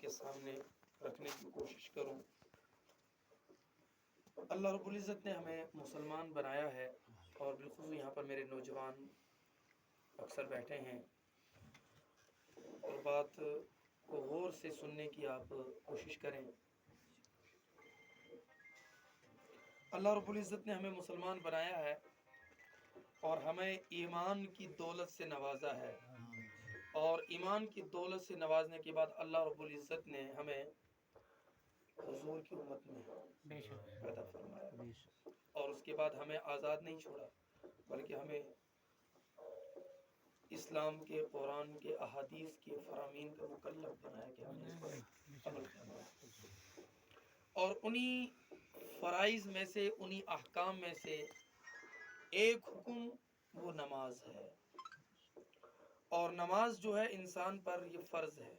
کے سامنے رکھنے کی کوشش کروں۔ اللہ رب العزت نے ہمیں مسلمان بنایا ہے، اور بالخصوص یہاں پر میرے نوجوان اکثر بیٹھے ہیں، اور بات کو غور سے سننے کی آپ کوشش کریں۔ اللہ رب العزت نے ہمیں مسلمان بنایا ہے اور ہمیں ایمان کی دولت سے نوازا ہے، اور ایمان کی دولت سے نوازنے کے بعد اللہ رب العزت نے ہمیں حضور کی امت میں پیدا فرمایا، اور اس کے بعد ہمیں آزاد نہیں چھوڑا، بلکہ ہمیں اسلام کے، قرآن کے، احادیث کے فرامین کا مکلف بنایا کہ ہم نے اس پر عمل کرنا ہے۔ اور انہی فرائض میں سے، انہی احکام میں سے ایک حکم وہ نماز ہے، اور نماز جو ہے انسان پر یہ فرض ہے۔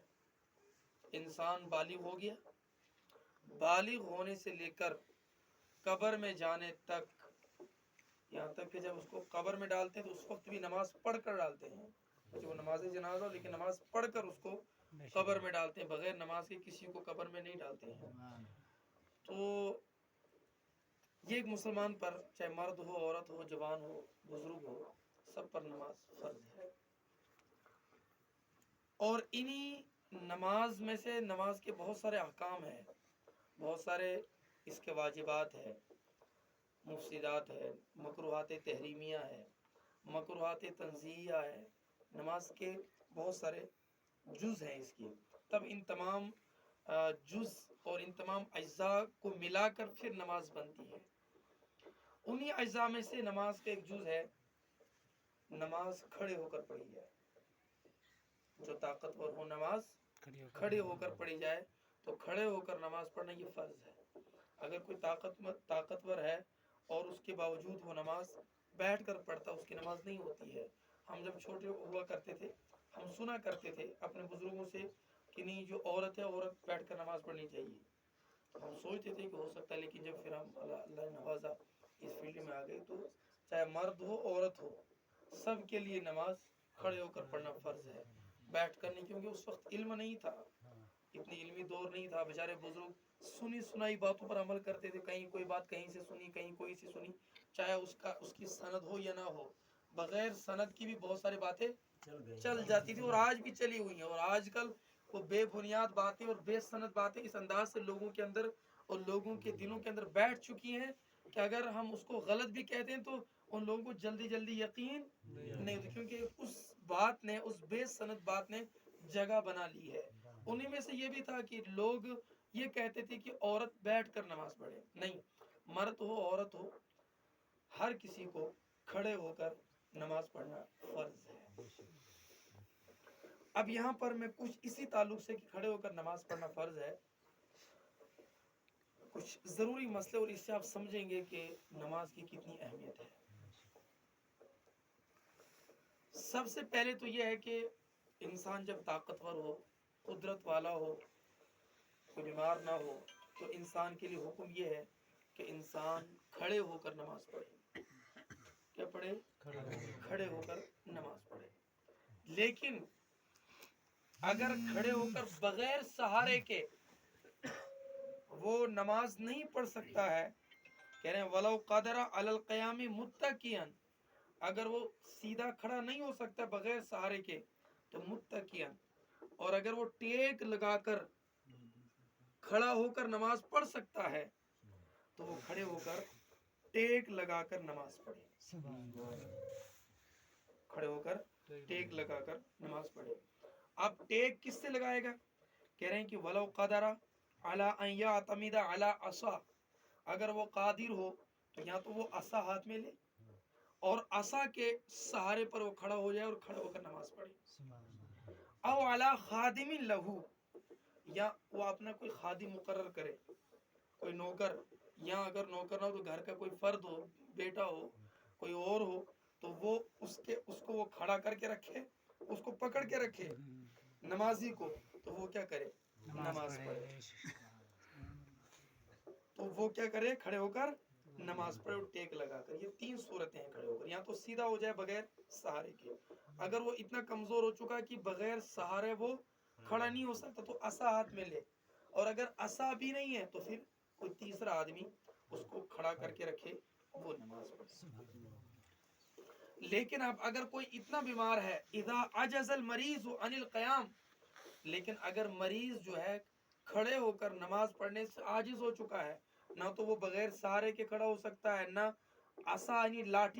انسان بالغ ہو گیا، بالغ ہونے سے لے کر قبر میں جانے تک، یہاں تک کہ جب اس کو قبر میں ڈالتے ہیں تو اس وقت بھی نماز پڑھ کر ڈالتے ہیں، جو نماز جنازہ ہو، لیکن نماز پڑھ کر اس کو قبر میں ڈالتے ہیں، بغیر نماز کے کسی کو قبر میں نہیں ڈالتے ہیں۔ تو یہ ایک مسلمان پر، چاہے مرد ہو، عورت ہو، جوان ہو، بزرگ ہو، سب پر نماز فرض ہے۔ اور انہی نماز میں سے، نماز کے بہت سارے احکام ہیں، بہت سارے اس کے واجبات ہیں، مفسدات ہے، مکروہات تحریمیہ ہے، مکروہات تنزیہیہ ہے، نماز کے بہت سارے جز ہیں اس کی۔ تب ان تمام جز اور ان تمام اجزاء کو ملا کر پھر نماز بنتی ہے۔ انہی اجزاء میں سے نماز کا ایک جز ہے نماز کھڑے ہو کر پڑھی جائے۔ جو طاقتور ہو نماز کھڑے ہو کر پڑھی جائے، تو کھڑے ہو کر نماز پڑھنا یہ فرض ہے۔ اگر کوئی طاقتور ہے اور اس کے باوجود وہ نماز بیٹھ کر پڑھتا، اس کی نماز نہیں ہوتی ہے۔ ہم جب چھوٹے ہوا کرتے تھے، ہم سنا کرتے تھے اپنے بزرگوں سے کہ نہیں، جو عورت ہے، عورت بیٹھ کر نماز پڑھنی چاہیے۔ ہم سوچتے تھے کہ ہو سکتا ہے، لیکن جب پھر ہم اللہ نے نوازا، اس فیلڈ میں آ گئے، تو چاہے مرد ہو، عورت ہو، سب کے لیے نماز کھڑے ہو کر پڑھنا فرض ہے، بیٹھ کر نہیں، کیونکہ اس وقت علم نہیں تھا، اتنی علمی دور نہیں تھا۔ بیچارے بزرگ سنی سنائی باتوں پر عمل کرتے تھے، کہیں کوئی بات کہیں سے سنی، کہیں کوئی سے سنی، چاہے اس کی سند ہو یا نہ ہو، بغیر سند کی بھی بہت ساری باتیں چل جاتی تھی، اور آج بھی چلی ہوئی ہیں۔ اور آج کل وہ بے بنیاد باتیں اور بے سند باتیں اس انداز سے لوگوں کے اندر اور لوگوں کے دلوں کے اندر بیٹھ چکی ہیں کہ اگر ہم اس کو غلط بھی کہتے ہیں تو ان لوگوں کو جلدی جلدی یقین نہیں ہوتا، کیونکہ اس بات نے، اس بے سند بات نے جگہ بنا لی ہے۔ انہی میں سے یہ بھی تھا کہ لوگ یہ کہتے تھے کہ عورت بیٹھ کر نماز پڑھے، نہیں، مرد ہو، عورت ہو، ہر کسی کو کھڑے ہو کر نماز پڑھنا فرض ہے۔ اب یہاں پر میں کچھ اسی تعلق سے کہ کھڑے ہو کر نماز پڑھنا فرض ہے، کچھ ضروری مسئلے، اور اس سے آپ سمجھیں گے کہ نماز کی کتنی اہمیت ہے۔ سب سے پہلے تو یہ ہے کہ انسان جب طاقتور ہو، قدرت والا ہو، کوئی بیمار نہ ہو، تو انسان کے لیے حکم یہ ہے کہ انسان کھڑے ہو کر نماز پڑھے۔ کیا پڑھے؟ کھڑے ہو کر نماز پڑھے۔ لیکن اگر کھڑے ہو کر بغیر سہارے کے وہ نماز نہیں پڑھ سکتا ہے، کہہ رہے ہیں وَلَوْ قَدَرَ عَلَى الْقِيَامِ مُتَّكِئًا، اگر وہ سیدھا کھڑا نہیں ہو سکتا بغیر سہارے کے تو متکئا، اور اگر وہ ٹیک لگا کر کھڑا ہو کر نماز پڑھ سکتا ہے تو وہ کھڑے ہو کر ٹیک لگا کر نماز پڑھے، کھڑے ہو کر ٹیک لگا کر نماز پڑھے۔ اب ٹیک کس سے لگائے گا؟ کہہ رہے ہیں کہ وَلَوْ قَدَرَ عَلَىٰ أَن يَعْتَمِدَ عَلَىٰ عَصَا، اگر وہ قادر ہو تو یا تو وہ عصا ہاتھ میں لے اور عصا کے سہارے پر وہ کھڑا ہو جائے اور کھڑے ہو کر نماز پڑھے، او علی خادم لہو، یا وہ اپنا کوئی خادم مقرر کرے، کوئی نوکر، یا اگر نوکر نہ ہو تو گھر کا کوئی فرد ہو، بیٹا ہو، کوئی اور ہو، تو وہ اس کو وہ کھڑا کر کے رکھے، اس کو پکڑ کے رکھے نمازی کو، تو وہ کیا کرے؟ نماز پڑھے۔ تو وہ کیا کرے؟ کھڑے ہو کر نماز پڑھے اور ٹیک لگا کر۔ یہ تین صورتیں ہیں کھڑے ہو کر، یا تو سیدھا ہو جائے بغیر سہارے کے، اگر وہ اتنا کمزور ہو چکا کہ بغیر سہارے وہ کھڑا نہیں ہو سکتا تو عصا ہاتھ میں لے، اور اگر عصا بھی نہیں ہے تو پھر کوئی تیسرا آدمی اس کو کھڑا کر کے رکھے، وہ نماز پڑھے۔ لیکن اب اگر کوئی اتنا بیمار ہے، اذا عجز المریض عن القیام، لیکن اگر مریض جو ہے کھڑے ہو کر نماز پڑھنے سے عاجز ہو چکا ہے، نہ تو وہ بغیر سہارے کے کھڑا ہو سکتا ہے، نہ عصا یعنی لاٹھی